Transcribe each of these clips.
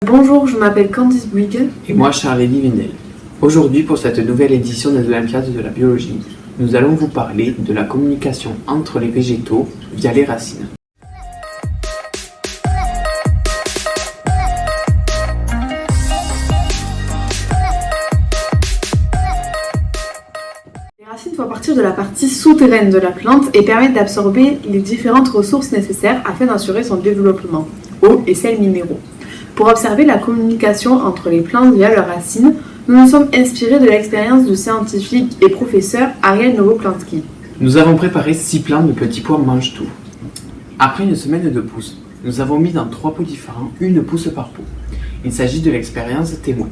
Bonjour, je m'appelle Candice Bouygues. Et moi, Charles-Élie Vinel. Aujourd'hui, pour cette nouvelle édition des Olympiades de la biologie, nous allons vous parler de la communication entre les végétaux via les racines. Les racines font partie de la partie souterraine de la plante et permettent d'absorber les différentes ressources nécessaires afin d'assurer son développement, eau et sels minéraux. Pour observer la communication entre les plantes via leurs racines, nous nous sommes inspirés de l'expérience du scientifique et professeur Ariel Novoplansky. Nous avons préparé 6 plants de petits pois mange-tout. Après une semaine de pousse, nous avons mis dans 3 pots différents, une pousse par pot. Il s'agit de l'expérience témoin.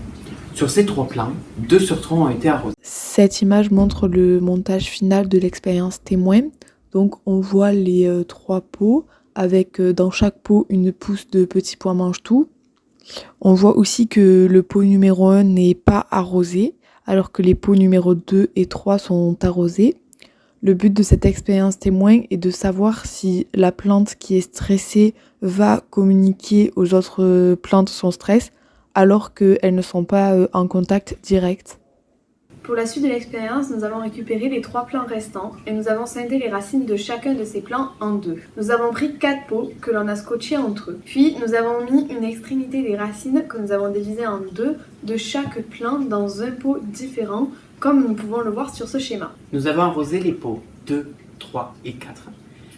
Sur ces 3 plants, 2 sur 3 ont été arrosés. Cette image montre le montage final de l'expérience témoin. Donc on voit les 3 pots avec dans chaque pot une pousse de petits pois mange-tout. On voit aussi que le pot numéro 1 n'est pas arrosé, alors que les pots numéro 2 et 3 sont arrosés. Le but de cette expérience témoin est de savoir si la plante qui est stressée va communiquer aux autres plantes son stress, alors qu'elles ne sont pas en contact direct. Pour la suite de l'expérience, nous avons récupéré les 3 plants restants et nous avons scindé les racines de chacun de ces plants en 2. Nous avons pris 4 pots que l'on a scotchés entre eux. Puis nous avons mis une extrémité des racines que nous avons divisées en 2 de chaque plant dans un pot différent, comme nous pouvons le voir sur ce schéma. Nous avons arrosé les pots 2, 3 et 4,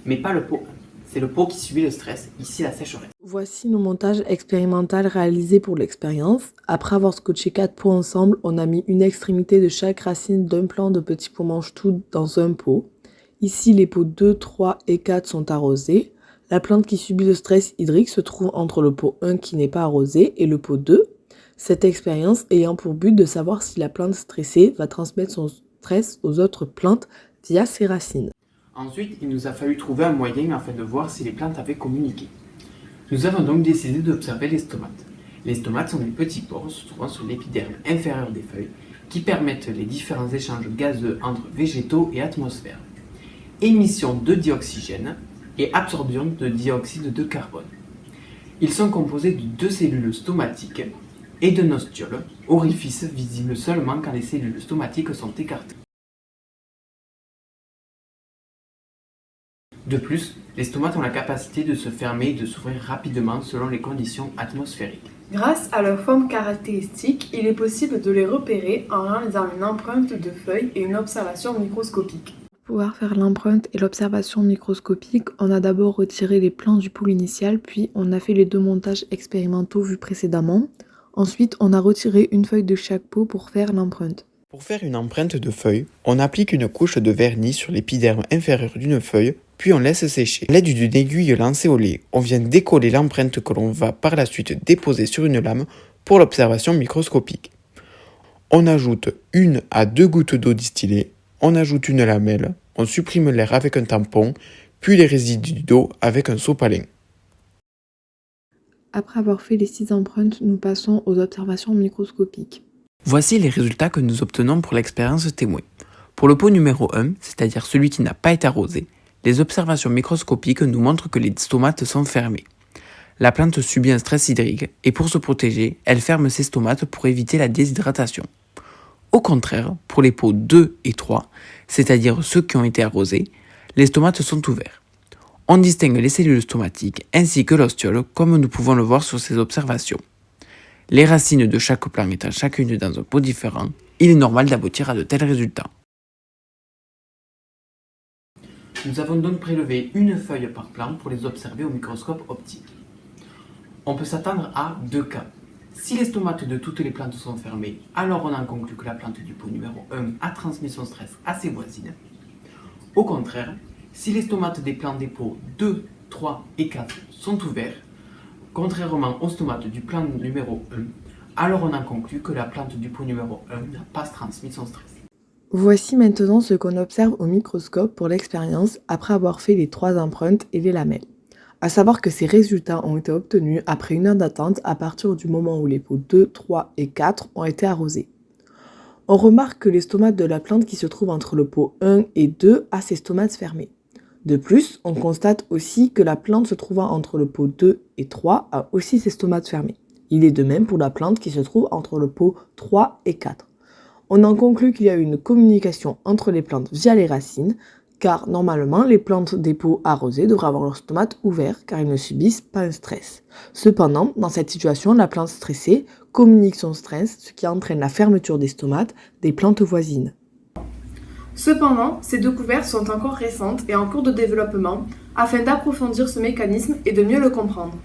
mais pas le pot 1. C'est le pot qui subit le stress, ici la sécheresse. Voici nos montages expérimentaux réalisés pour l'expérience. Après avoir scotché 4 pots ensemble, on a mis une extrémité de chaque racine d'un plant de petits pois mange-tout dans un pot. Ici, les pots 2, 3 et 4 sont arrosés. La plante qui subit le stress hydrique se trouve entre le pot 1 qui n'est pas arrosé et le pot 2. Cette expérience ayant pour but de savoir si la plante stressée va transmettre son stress aux autres plantes via ses racines. Ensuite, il nous a fallu trouver un moyen afin de voir si les plantes avaient communiqué. Nous avons donc décidé d'observer les stomates. Les stomates sont des petits pores se trouvant sur l'épiderme inférieur des feuilles qui permettent les différents échanges gazeux entre végétaux et atmosphère. Émission de dioxygène et absorption de dioxyde de carbone. Ils sont composés de 2 cellules stomatiques et de nostules, orifices visibles seulement quand les cellules stomatiques sont écartées. De plus, les stomates ont la capacité de se fermer et de s'ouvrir rapidement selon les conditions atmosphériques. Grâce à leur forme caractéristique, il est possible de les repérer en réalisant une empreinte de feuilles et une observation microscopique. Pour pouvoir faire l'empreinte et l'observation microscopique, on a d'abord retiré les plans du pot initial, puis on a fait les 2 montages expérimentaux vus précédemment. Ensuite, on a retiré une feuille de chaque pot pour faire l'empreinte. Pour faire une empreinte de feuille, on applique une couche de vernis sur l'épiderme inférieur d'une feuille, puis on laisse sécher. À l'aide d'une aiguille lancée au lait, on vient décoller l'empreinte que l'on va par la suite déposer sur une lame pour l'observation microscopique. On ajoute 1 à 2 gouttes d'eau distillée, on ajoute une lamelle, on supprime l'air avec un tampon, puis les résidus d'eau avec un sopalin. Après avoir fait les 6 empreintes, nous passons aux observations microscopiques. Voici les résultats que nous obtenons pour l'expérience témoin. Pour le pot numéro 1, c'est-à-dire celui qui n'a pas été arrosé, les observations microscopiques nous montrent que les stomates sont fermés. La plante subit un stress hydrique et pour se protéger, elle ferme ses stomates pour éviter la déshydratation. Au contraire, pour les pots 2 et 3, c'est-à-dire ceux qui ont été arrosés, les stomates sont ouverts. On distingue les cellules stomatiques ainsi que l'ostiole comme nous pouvons le voir sur ces observations. Les racines de chaque plant étant chacune dans un pot différent, il est normal d'aboutir à de tels résultats. Nous avons donc prélevé une feuille par plant pour les observer au microscope optique. On peut s'attendre à 2 cas. Si les stomates de toutes les plantes sont fermés, alors on en conclut que la plante du pot numéro 1 a transmis son stress à ses voisines. Au contraire, si les stomates des plants des pots 2, 3 et 4 sont ouverts, contrairement aux stomates du plant numéro 1, alors on en conclut que la plante du pot numéro 1 n'a pas transmis son stress. Voici maintenant ce qu'on observe au microscope pour l'expérience après avoir fait les 3 empreintes et les lamelles. À savoir que ces résultats ont été obtenus après 1 heure d'attente à partir du moment où les pots 2, 3 et 4 ont été arrosés. On remarque que les stomates de la plante qui se trouve entre le pot 1 et 2 a ses stomates fermés. De plus, on constate aussi que la plante se trouvant entre le pot 2 et 3 a aussi ses stomates fermés. Il est de même pour la plante qui se trouve entre le pot 3 et 4. On en conclut qu'il y a une communication entre les plantes via les racines, car normalement les plantes des pots arrosés devraient avoir leurs stomates ouverts car ils ne subissent pas un stress. Cependant, dans cette situation, la plante stressée communique son stress, ce qui entraîne la fermeture des stomates des plantes voisines. Cependant, ces découvertes sont encore récentes et en cours de développement afin d'approfondir ce mécanisme et de mieux le comprendre.